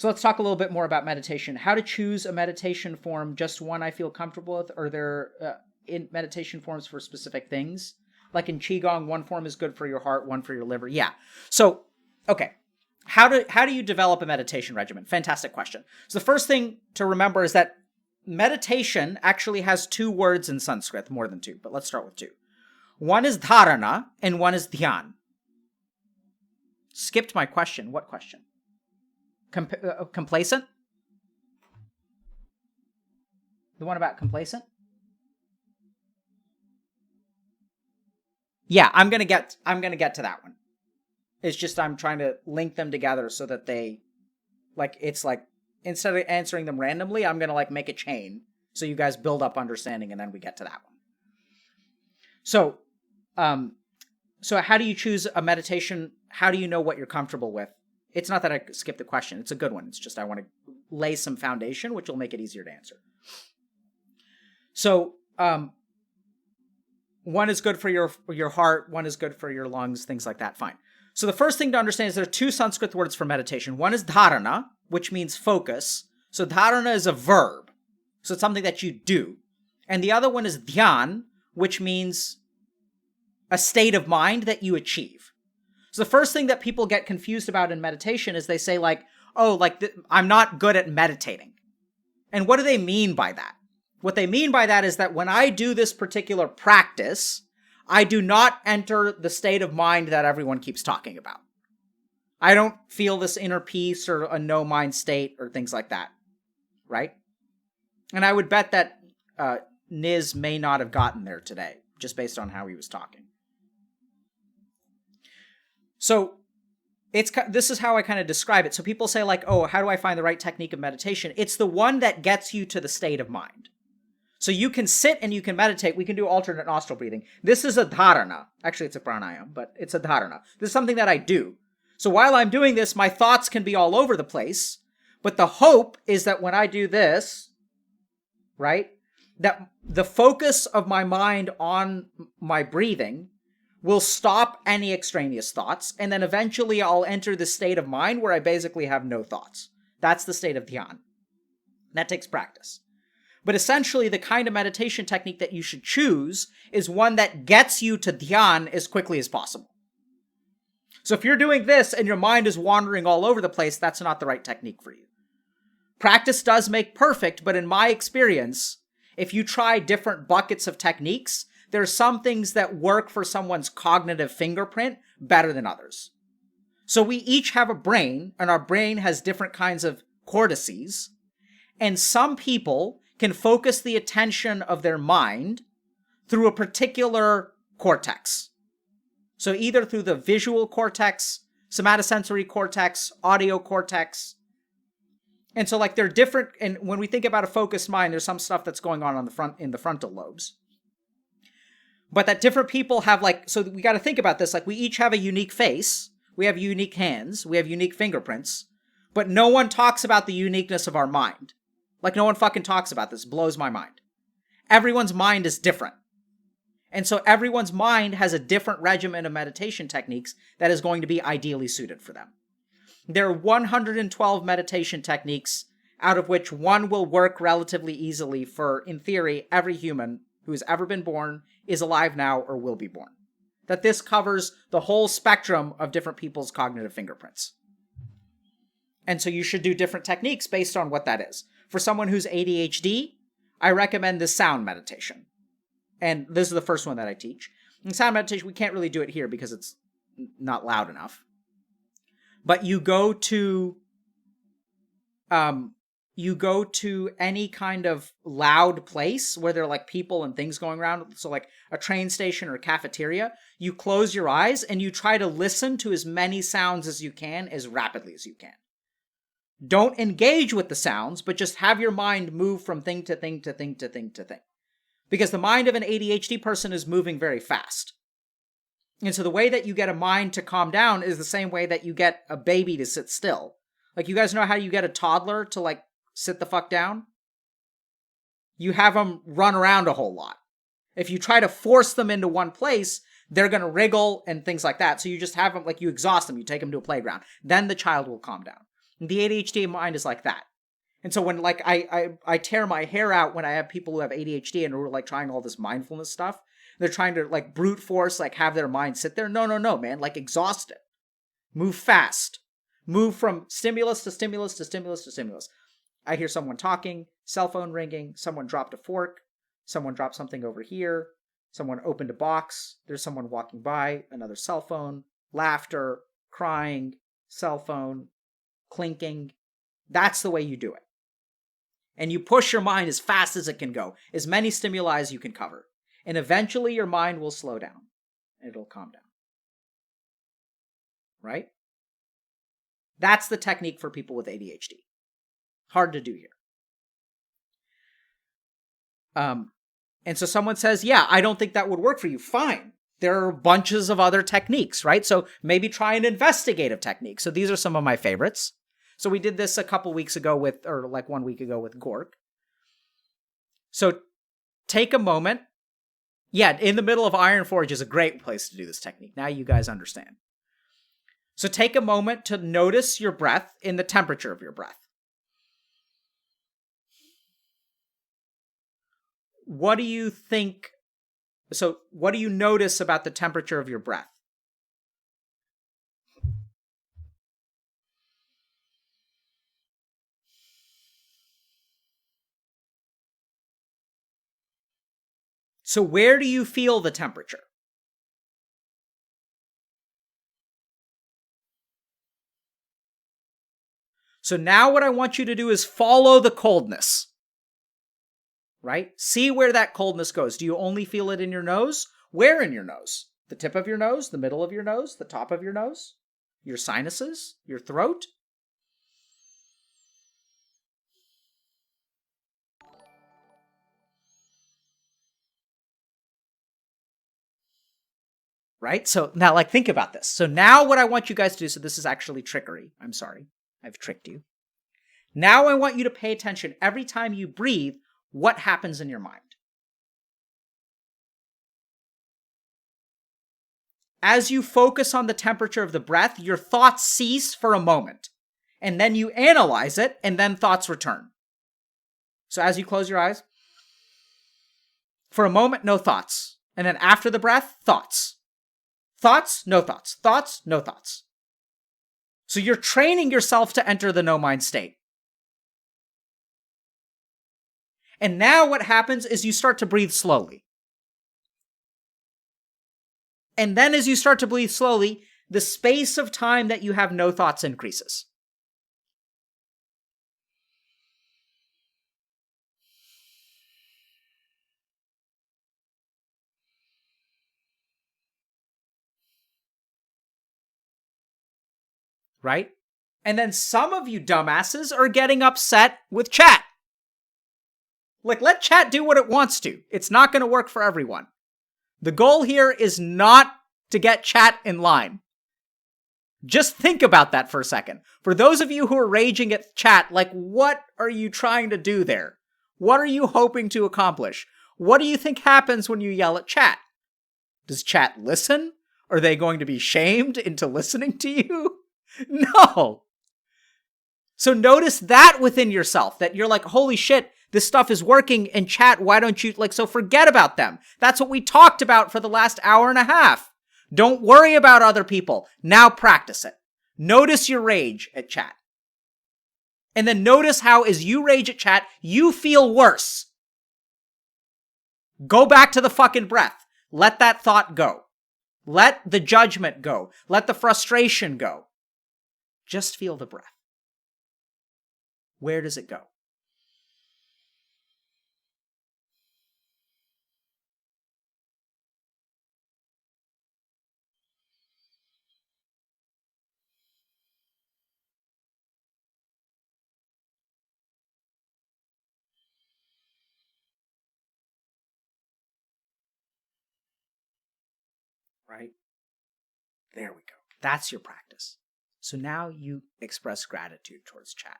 So let's talk a little bit more about meditation. How to choose a meditation form, just one I feel comfortable with, or there in meditation forms for specific things? Like in Qigong, one form is good for your heart, one for your liver. Yeah. So, okay. How do you develop a meditation regimen? Fantastic question. So the first thing to remember is that meditation actually has 2 words in Sanskrit, more than 2, but let's start with 2. One is dharana and one is dhyan. Skipped my question. What question? Complacent? The one about complacent? Yeah, I'm gonna get to that one. It's just I'm trying to link them together so that they, like, it's like, instead of answering them randomly, I'm gonna like make a chain so you guys build up understanding and then we get to that one. So, so how do you choose a meditation? How do you know what you're comfortable with? It's not that I skipped the question. It's a good one. It's just I want to lay some foundation, which will make it easier to answer. So, one is good for your heart, one is good for your lungs, things like that. Fine. So the first thing to understand is there are 2 Sanskrit words for meditation. One is dharana, which means focus. So dharana is a verb. So it's something that you do. And the other one is dhyan, which means a state of mind that you achieve. So the first thing that people get confused about in meditation is they say like, oh, like I'm not good at meditating. And what do they mean by that? What they mean by that is that when I do this particular practice, I do not enter the state of mind that everyone keeps talking about. I don't feel this inner peace or a no mind state or things like that, right? And I would bet that Niz may not have gotten there today, just based on how he was talking. So this is how I kind of describe it. So people say like, oh, how do I find the right technique of meditation? It's the one that gets you to the state of mind. So you can sit and you can meditate. We can do alternate nostril breathing. This is a dharana. Actually, it's a pranayama, but it's a dharana. This is something that I do. So while I'm doing this, my thoughts can be all over the place. But the hope is that when I do this, right, that the focus of my mind on my breathing will stop any extraneous thoughts. And then eventually I'll enter the state of mind where I basically have no thoughts. That's the state of dhyan. That takes practice. But essentially, the kind of meditation technique that you should choose is one that gets you to dhyan as quickly as possible. So if you're doing this and your mind is wandering all over the place, that's not the right technique for you. Practice does make perfect, but in my experience, if you try different buckets of techniques, there are some things that work for someone's cognitive fingerprint better than others. So we each have a brain, and our brain has different kinds of cortices, and some people can focus the attention of their mind through a particular cortex. So either through the visual cortex, somatosensory cortex, audio cortex. And so like they're different, and when we think about a focused mind, there's some stuff that's going on in the frontal lobes. But that different people have like, so we got to think about this, like we each have a unique face, we have unique hands, we have unique fingerprints, but no one talks about the uniqueness of our mind. Like no one fucking talks about this. It blows my mind. Everyone's mind is different. And so everyone's mind has a different regimen of meditation techniques that is going to be ideally suited for them. There are 112 meditation techniques, out of which one will work relatively easily for, in theory, every human who has ever been born, is alive now, or will be born. That this covers the whole spectrum of different people's cognitive fingerprints. And so you should do different techniques based on what that is. For someone who's ADHD, I recommend this sound meditation. And this is the first one that I teach. In sound meditation, we can't really do it here because it's not loud enough. But you go to any kind of loud place where there are like people and things going around. So like a train station or a cafeteria. You close your eyes and you try to listen to as many sounds as you can, as rapidly as you can. Don't engage with the sounds, but just have your mind move from thing to thing to thing to thing to thing. Because the mind of an ADHD person is moving very fast. And so the way that you get a mind to calm down is the same way that you get a baby to sit still. Like, you guys know how you get a toddler to, like, sit the fuck down? You have them run around a whole lot. If you try to force them into one place, they're going to wriggle and things like that. So you just have them, like, you exhaust them, you take them to a playground. Then the child will calm down. The ADHD mind is like that. And so when like I tear my hair out when I have people who have ADHD and who are like trying all this mindfulness stuff, they're trying to like brute force, like have their mind sit there. No, man. Like exhaust it. Move fast. Move from stimulus to stimulus to stimulus to stimulus. I hear someone talking, cell phone ringing, someone dropped a fork, someone dropped something over here, someone opened a box, there's someone walking by, another cell phone, laughter, crying, cell phone, clinking. That's the way you do it. And you push your mind as fast as it can go, as many stimuli as you can cover. And eventually your mind will slow down and it'll calm down. Right? That's the technique for people with ADHD. Hard to do here. And so someone says, yeah, I don't think that would work for you. Fine. There are bunches of other techniques, right? So maybe try an investigative technique. So these are some of my favorites. So we did this a couple weeks ago or like 1 week ago with Gork. So take a moment. Yeah, in the middle of Iron Forge is a great place to do this technique. Now you guys understand. So take a moment to notice your breath in the temperature of your breath. What do you think? So what do you notice about the temperature of your breath? So where do you feel the temperature? So now what I want you to do is follow the coldness. Right? See where that coldness goes. Do you only feel it in your nose? Where in your nose? The tip of your nose? The middle of your nose? The top of your nose? Your sinuses? Your throat? Right? So now, like, think about this. So now what I want you guys to do, so this is actually trickery. I'm sorry. I've tricked you. Now I want you to pay attention every time you breathe, what happens in your mind. As you focus on the temperature of the breath, your thoughts cease for a moment. And then you analyze it, and then thoughts return. So as you close your eyes, for a moment, no thoughts. And then after the breath, thoughts. Thoughts, no thoughts. Thoughts, no thoughts. So you're training yourself to enter the no mind state. And now what happens is you start to breathe slowly. And then as you start to breathe slowly, the space of time that you have no thoughts increases. Right? And then some of you dumbasses are getting upset with chat. Like, let chat do what it wants to. It's not going to work for everyone. The goal here is not to get chat in line. Just think about that for a second. For those of you who are raging at chat, like, what are you trying to do there? What are you hoping to accomplish? What do you think happens when you yell at chat? Does chat listen? Are they going to be shamed into listening to you? No. So notice that within yourself, that you're like, holy shit, this stuff is working in chat. Why don't you, like, so forget about them. That's what we talked about for the last hour and a half. Don't worry about other people. Now practice it. Notice your rage at chat. And then notice how as you rage at chat, you feel worse. Go back to the fucking breath. Let that thought go. Let the judgment go. Let the frustration go. Just feel the breath. Where does it go? Right? There we go. That's your practice. So now you express gratitude towards chat.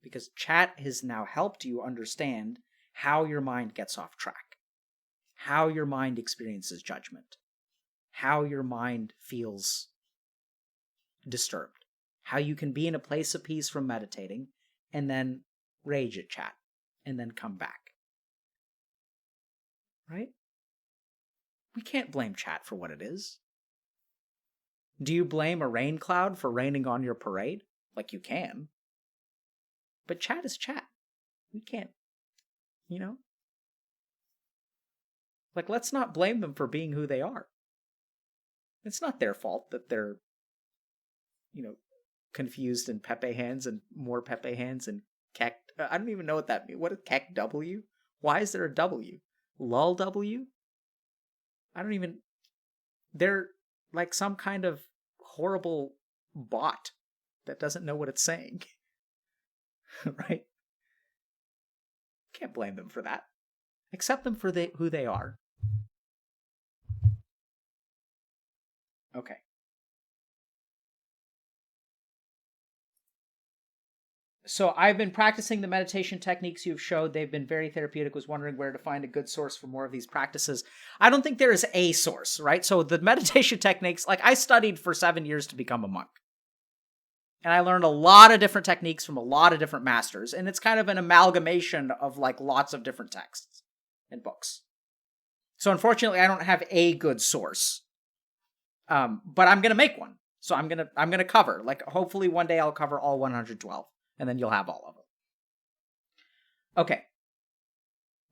Because chat has now helped you understand how your mind gets off track, how your mind experiences judgment, how your mind feels disturbed, how you can be in a place of peace from meditating and then rage at chat and then come back. Right? We can't blame chat for what it is. Do you blame a rain cloud for raining on your parade? Like, you can. But chat is chat. We can't, Like, let's not blame them for being who they are. It's not their fault that they're, confused in Pepe hands and more Pepe hands and Keck. I don't even know what that means. What is Keck W? Why is there a W? Lol W? I don't even... They're like some kind of horrible bot that doesn't know what it's saying. Right? Can't blame them for that. Accept them for who they are. Okay. So I've been practicing the meditation techniques you've showed. They've been very therapeutic. Was wondering where to find a good source for more of these practices. I don't think there is a source, right? So the meditation techniques, like I studied for 7 years to become a monk. And I learned a lot of different techniques from a lot of different masters. And it's kind of an amalgamation of like lots of different texts and books. So unfortunately, I don't have a good source. But I'm going to make one. So I'm going to cover, like, hopefully one day I'll cover all 112. And then you'll have all of them.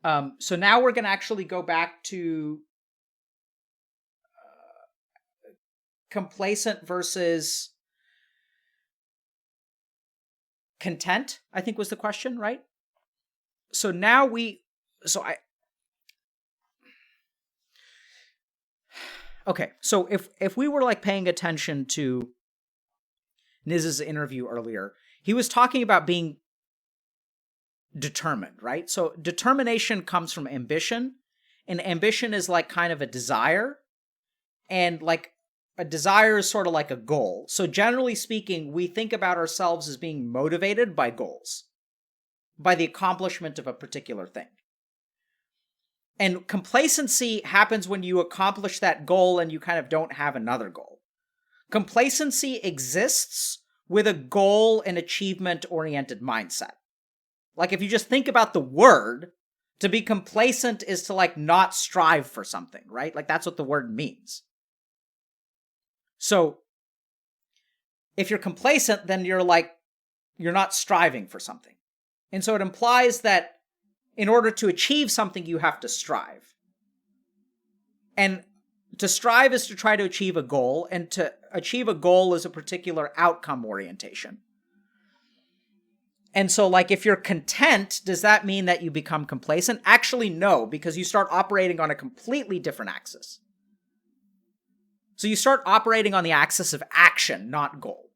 Okay. So now we're going to actually go back to complacent versus content, I think was the question, right? So now Okay, so if we were like paying attention to Niz's interview earlier, he was talking about being determined, right? So determination comes from ambition, and ambition is like kind of a desire, and like a desire is sort of like a goal. So generally speaking, we think about ourselves as being motivated by goals, by the accomplishment of a particular thing. And complacency happens when you accomplish that goal and you kind of don't have another goal. Complacency exists with a goal and achievement-oriented mindset. Like, if you just think about the word, to be complacent is to, like, not strive for something, right? Like, that's what the word means. So, if you're complacent, then you're not striving for something. And so it implies that in order to achieve something, you have to strive. And to strive is to try to achieve a goal, and to achieve a goal is a particular outcome orientation. And so, like, if you're content, does that mean that you become complacent? Actually, no, because you start operating on a completely different axis. So you start operating on the axis of action, not goal.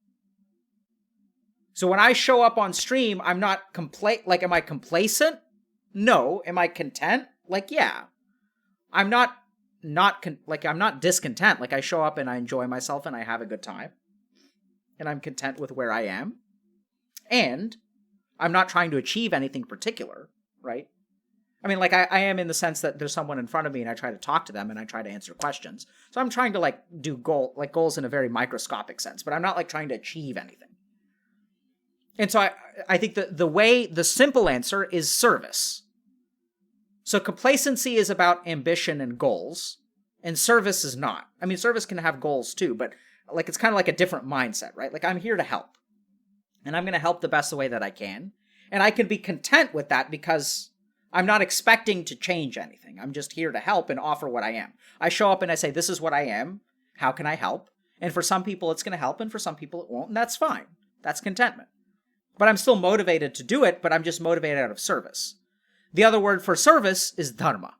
So when I show up on stream, I'm not am I complacent? No. Am I content? Like, yeah. I'm not discontent. Like, I show up and I enjoy myself and I have a good time. And I'm content with where I am. And I'm not trying to achieve anything particular, right? I mean, like, I am in the sense that there's someone in front of me and I try to talk to them and I try to answer questions. So I'm trying to, like, do goals in a very microscopic sense, but I'm not, like, trying to achieve anything. And so I think the simple answer is service. So complacency is about ambition and goals, and service is not. I mean, service can have goals too, but, like, it's kind of like a different mindset, right? Like, I'm here to help. And I'm going to help the best way that I can. And I can be content with that because I'm not expecting to change anything. I'm just here to help and offer what I am. I show up and I say, this is what I am. How can I help? And for some people, it's going to help, and for some people, it won't. And that's fine. That's contentment. But I'm still motivated to do it, but I'm just motivated out of service. The other word for service is dharma.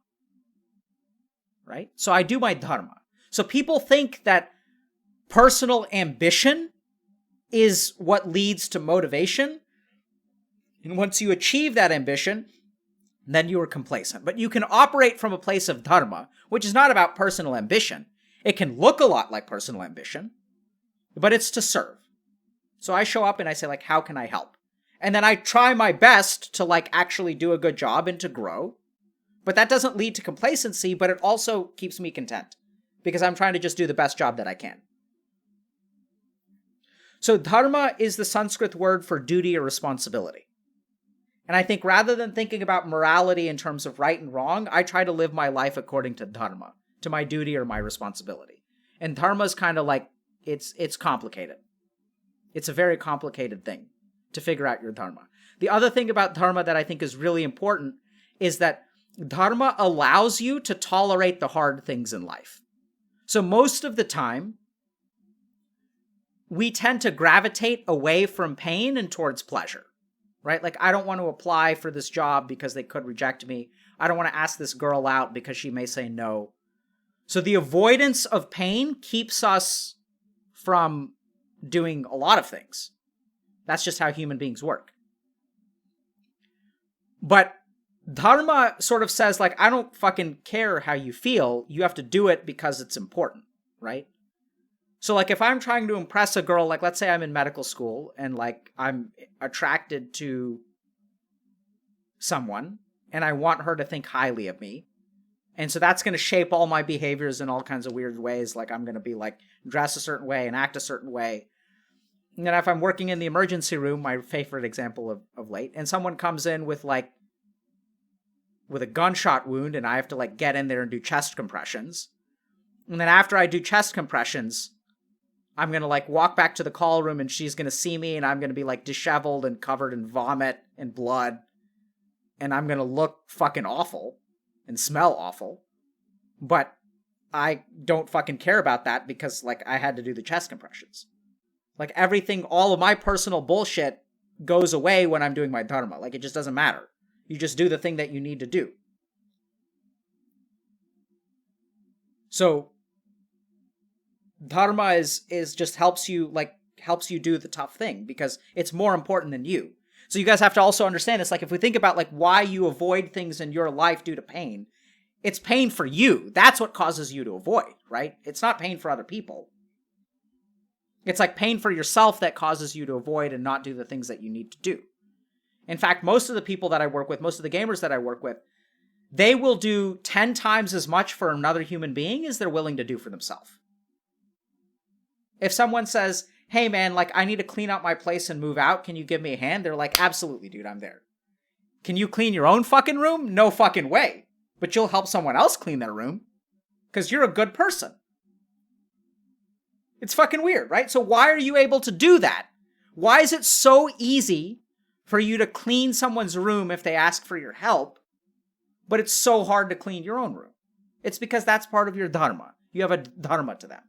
Right? So I do my dharma. So people think that personal ambition is what leads to motivation. And once you achieve that ambition, then you are complacent. But you can operate from a place of dharma, which is not about personal ambition. It can look a lot like personal ambition, but it's to serve. So I show up and I say, like, how can I help? And then I try my best to, like, actually do a good job and to grow. But that doesn't lead to complacency, but it also keeps me content because I'm trying to just do the best job that I can. So dharma is the Sanskrit word for duty or responsibility. And I think rather than thinking about morality in terms of right and wrong, I try to live my life according to dharma, to my duty or my responsibility. And dharma is kind of like, it's complicated. It's a very complicated thing to figure out your dharma. The other thing about dharma that I think is really important is that dharma allows you to tolerate the hard things in life. So most of the time, we tend to gravitate away from pain and towards pleasure, right? Like, I don't want to apply for this job because they could reject me. I don't want to ask this girl out because she may say no. So the avoidance of pain keeps us from doing a lot of things. That's just how human beings work. But dharma sort of says, like, I don't fucking care how you feel. You have to do it because it's important, right? So, like, if I'm trying to impress a girl, like, let's say I'm in medical school and, like, I'm attracted to someone and I want her to think highly of me. And so that's going to shape all my behaviors in all kinds of weird ways. Like, I'm going to be, like, dress a certain way and act a certain way. And then if I'm working in the emergency room, my favorite example of late, and someone comes in with, like, with a gunshot wound and I have to, like, get in there and do chest compressions. And then after I do chest compressions, I'm going to, like, walk back to the call room and she's going to see me and I'm going to be, like, disheveled and covered in vomit and blood. And I'm going to look fucking awful and smell awful. But I don't fucking care about that because, like, I had to do the chest compressions. Like, everything, all of my personal bullshit goes away when I'm doing my dharma. Like, it just doesn't matter. You just do the thing that you need to do. So dharma is just helps you do the tough thing because it's more important than you. So you guys have to also understand this. Like, if we think about, like, why you avoid things in your life due to pain, it's pain for you. That's what causes you to avoid, right? It's not pain for other people. It's like pain for yourself that causes you to avoid and not do the things that you need to do. In fact, most of the people that I work with, most of the gamers that I work with, they will do 10 times as much for another human being as they're willing to do for themselves. If someone says, hey man, like, I need to clean out my place and move out, can you give me a hand? They're like, absolutely, dude, I'm there. Can you clean your own fucking room? No fucking way. But you'll help someone else clean their room because you're a good person. It's fucking weird, right? So why are you able to do that? Why is it so easy for you to clean someone's room if they ask for your help, but it's so hard to clean your own room? It's because that's part of your dharma. You have a dharma to them.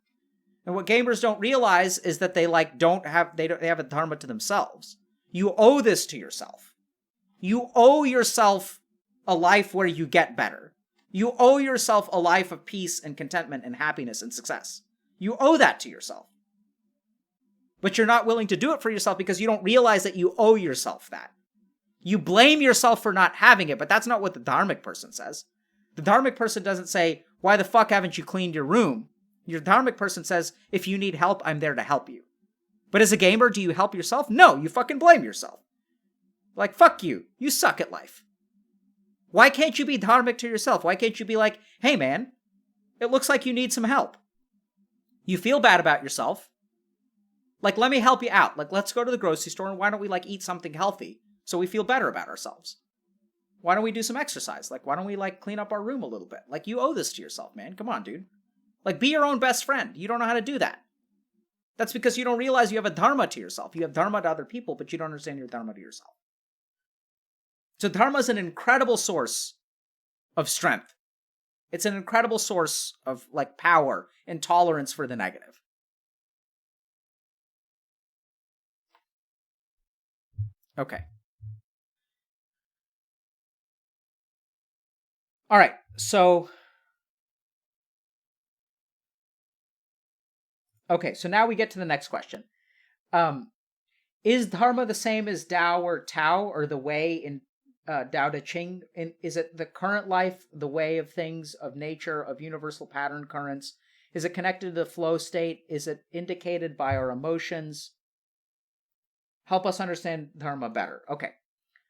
And what gamers don't realize is that they have a dharma to themselves. You owe this to yourself. You owe yourself a life where you get better. You owe yourself a life of peace and contentment and happiness and success. You owe that to yourself. But you're not willing to do it for yourself because you don't realize that you owe yourself that. You blame yourself for not having it, but that's not what the dharmic person says. The dharmic person doesn't say, why the fuck haven't you cleaned your room? Your dharmic person says, if you need help, I'm there to help you. But as a gamer, do you help yourself? No, you fucking blame yourself. Like, fuck you. You suck at life. Why can't you be dharmic to yourself? Why can't you be like, hey man, it looks like you need some help. You feel bad about yourself. Like, let me help you out. Like, let's go to the grocery store and why don't we, like, eat something healthy so we feel better about ourselves? Why don't we do some exercise? Like, why don't we, like, clean up our room a little bit? Like, you owe this to yourself, man. Come on, dude. Like, be your own best friend. You don't know how to do that. That's because you don't realize you have a dharma to yourself. You have dharma to other people, but you don't understand your dharma to yourself. So dharma is an incredible source of strength. It's an incredible source of, like, power and tolerance for the negative. Okay. All right. So now we get to the next question. Is dharma the same as Tao or Tao, or the way in Tao Te Ching? Is it the current life, the way of things, of nature, of universal pattern currents? Is it connected to the flow state? Is it indicated by our emotions? Help us understand dharma better. Okay.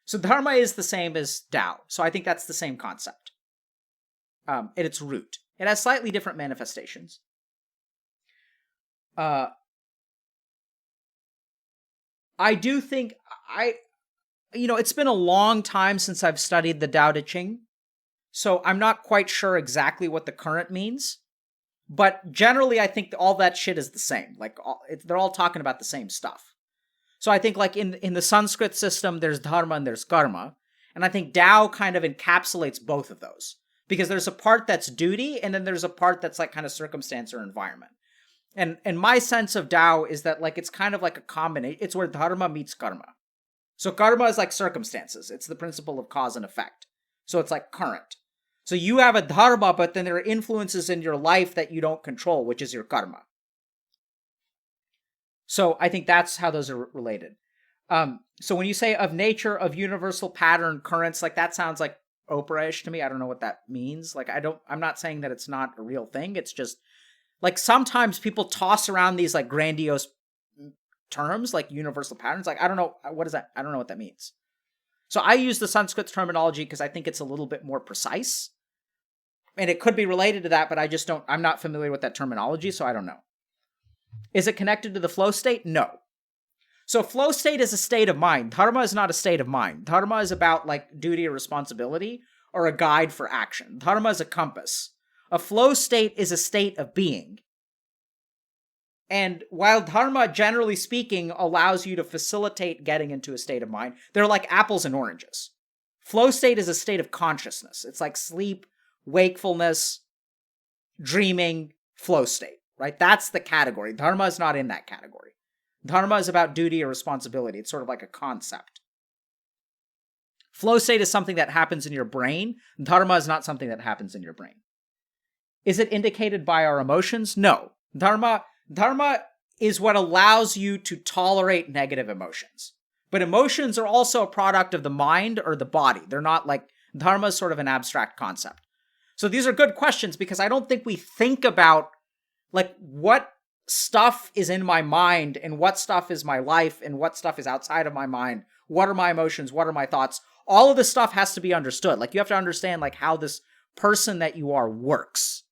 So dharma is the same as Tao. So I think that's the same concept at its root. It has slightly different manifestations. I do think it's been a long time since I've studied the Tao Te Ching, so I'm not quite sure exactly what the current means. But generally, I think all that shit is the same. Like, they're all talking about the same stuff. So I think, like, in the Sanskrit system, there's dharma and there's karma. And I think Tao kind of encapsulates both of those. Because there's a part that's duty, and then there's a part that's, like, kind of circumstance or environment. And my sense of Tao is that, like, it's kind of like a combination. It's where dharma meets karma. So karma is like circumstances. It's the principle of cause and effect. So it's like current. So you have a dharma, but then there are influences in your life that you don't control, which is your karma. So I think that's how those are related. So when you say of nature, of universal pattern, currents, like that sounds like Oprah-ish to me. I don't know what that means. Like I'm not saying that it's not a real thing. It's just like sometimes people toss around these like grandiose terms like universal patterns. Like, I don't know. What is that? I don't know what that means. So I use the Sanskrit terminology because I think it's a little bit more precise. And it could be related to that, but I'm not familiar with that terminology, so I don't know. Is it connected to the flow state? No. So flow state is a state of mind. Dharma is not a state of mind. Dharma is about like duty or responsibility or a guide for action. Dharma is a compass. A flow state is a state of being. And while dharma, generally speaking, allows you to facilitate getting into a state of mind, they're like apples and oranges. Flow state is a state of consciousness. It's like sleep, wakefulness, dreaming, flow state, right? That's the category. Dharma is not in that category. Dharma is about duty or responsibility. It's sort of like a concept. Flow state is something that happens in your brain. Dharma is not something that happens in your brain. Is it indicated by our emotions? No. Dharma is what allows you to tolerate negative emotions. But emotions are also a product of the mind or the body. They're not like, dharma is sort of an abstract concept. So these are good questions because I don't think we think about like what stuff is in my mind and what stuff is my life and what stuff is outside of my mind. What are my emotions? What are my thoughts? All of this stuff has to be understood. Like you have to understand like how this person that you are works.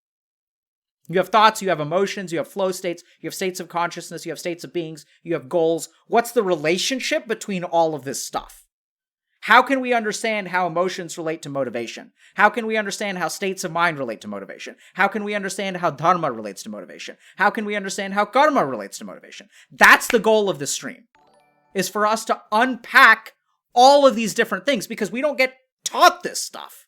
You have thoughts, you have emotions, you have flow states, you have states of consciousness, you have states of beings, you have goals. What's the relationship between all of this stuff? How can we understand how emotions relate to motivation? How can we understand how states of mind relate to motivation? How can we understand how dharma relates to motivation? How can we understand how karma relates to motivation? That's the goal of this stream, is for us to unpack all of these different things because we don't get taught this stuff.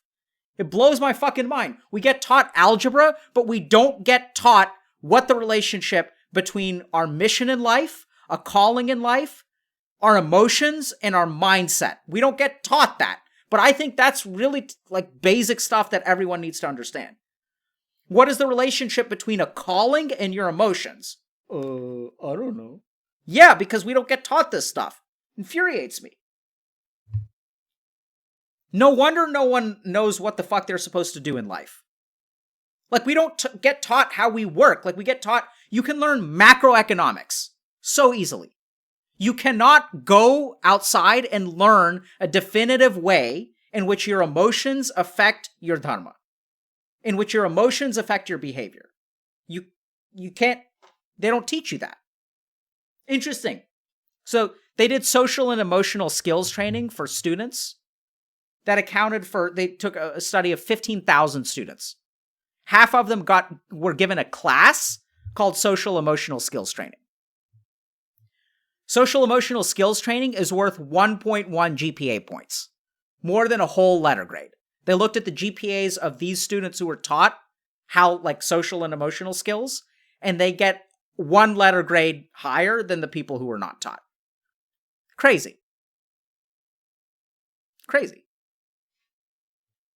It blows my fucking mind. We get taught algebra, but we don't get taught what the relationship between our mission in life, a calling in life, our emotions, and our mindset. We don't get taught that. But I think that's really like basic stuff that everyone needs to understand. What is the relationship between a calling and your emotions? I don't know. Yeah, because we don't get taught this stuff. Infuriates me. No wonder no one knows what the fuck they're supposed to do in life. Like, we don't get taught how we work. Like, we get taught, you can learn macroeconomics so easily. You cannot go outside and learn a definitive way in which your emotions affect your dharma, in which your emotions affect your behavior. You can't, they don't teach you that. Interesting. So they did social and emotional skills training for students that accounted for, they took a study of 15,000 students. Half of them were given a class called social emotional skills training. Social emotional skills training is worth 1.1 GPA points, more than a whole letter grade. They looked at the GPAs of these students who were taught how like social and emotional skills, and they get one letter grade higher than the people who were not taught. Crazy. Crazy.